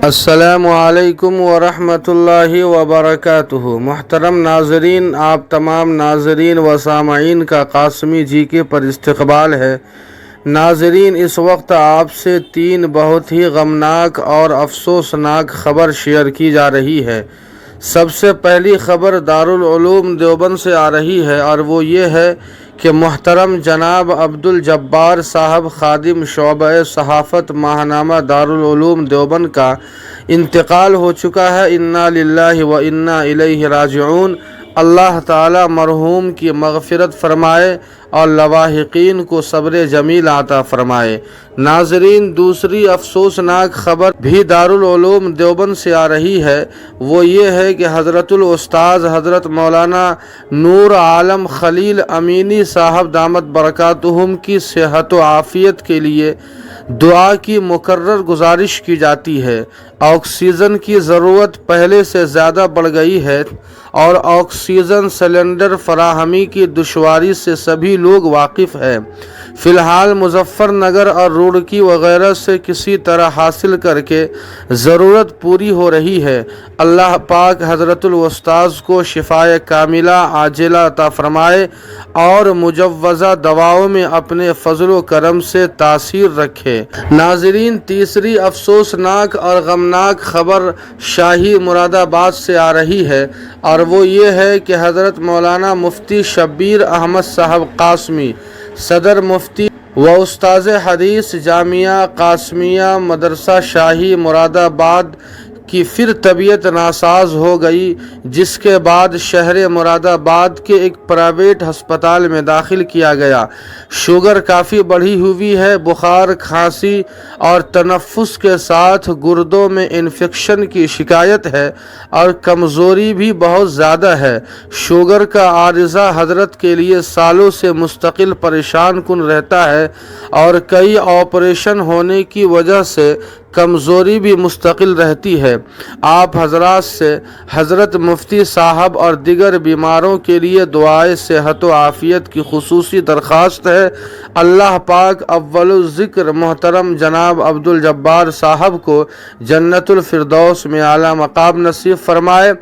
السلام علیکم ورحمۃ اللہ وبرکاتہ۔ محترم ناظرین، آپ تمام ناظرین و سامعین کا قاسمی جی کے پر استقبال ہے۔ ناظرین، اس وقت آپ سے 3 بہت ہی غمناک اور افسوسناک خبر شیئر کی جا رہی ہے۔ سب سے پہلی خبر دارالعلوم دیوبند سے آ رہی ہے اور وہ یہ ہے کہ محترم جناب عبدالجبار صاحب خادم شعبہ صحافت ماہنامہ دارالعلوم دیوبند کا انتقال ہو چکا ہے۔ انا للہ و انا الیہ راجعون۔ اللہ تعالی مرحوم کی مغفرت فرمائے اور لواحقین کو صبر جمیل عطا فرمائے۔ ناظرین، دوسری افسوسناک خبر بھی دارالعلوم دیوبند سے آ رہی ہے۔ وہ یہ ہے کہ حضرت الاستاذ حضرت مولانا نور عالم خلیل امینی صاحب دامت برکاتہم کی صحت و عافیت کے لیے دعا کی مکرر گزارش کی جاتی ہے۔ آکسیجن کی ضرورت پہلے سے زیادہ بڑھ گئی ہے اور آکسیجن سلنڈر فراہمی کی دشواری سے سبھی لوگ واقف ہیں۔ فی الحال مظفر نگر اور روڑکی وغیرہ سے کسی طرح حاصل کر کے ضرورت پوری ہو رہی ہے۔ اللہ پاک حضرت الاستاذ کو شفائے کاملہ عاجلہ عطا فرمائے اور مجوزہ دواؤں میں اپنے فضل و کرم سے تاثیر رکھے۔ ناظرین، تیسری افسوسناک اور غمناک خبر شاہی مراد آباد سے آ رہی ہے اور وہ یہ ہے کہ حضرت مولانا مفتی شبیر احمد صاحب قاسمی صدر مفتی و استاذ حدیث جامعہ قاسمیہ مدرسہ شاہی مراد آباد کی پھر طبیعت ناساز ہو گئی، جس کے بعد شہر مراد آباد کے ایک پرائیویٹ ہسپتال میں داخل کیا گیا۔ شوگر کافی بڑھی ہوئی ہے، بخار، کھانسی اور تنفس کے ساتھ گردوں میں انفیکشن کی شکایت ہے اور کمزوری بھی بہت زیادہ ہے۔ شوگر کا عارضہ حضرت کے لیے سالوں سے مستقل پریشان کن رہتا ہے اور کئی آپریشن ہونے کی وجہ سے کمزوری بھی مستقل رہتی ہے۔ آپ حضرات سے حضرت مفتی صاحب اور دیگر بیماروں کے لیے دعائے صحت و عافیت کی خصوصی درخواست ہے۔ اللہ پاک اول الذکر محترم جناب عبدالجبار صاحب کو جنت الفردوس میں اعلیٰ مقام نصیب فرمائے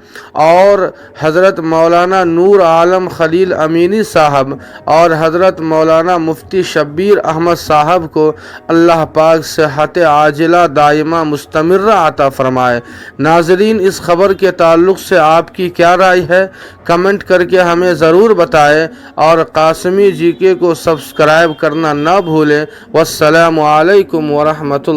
اور حضرت مولانا نور عالم خلیل امینی صاحب اور حضرت مولانا مفتی شبیر احمد صاحب کو اللہ پاک صحت عاجلہ دائمہ مستمرہ عطا فرمائے۔ ناظرین، اس خبر کے تعلق سے آپ کی کیا رائے ہے؟ کمنٹ کر کے ہمیں ضرور بتائیں اور قاسمی جی کے کو سبسکرائب کرنا نہ بھولیں۔ والسلام علیکم ورحمۃ اللہ۔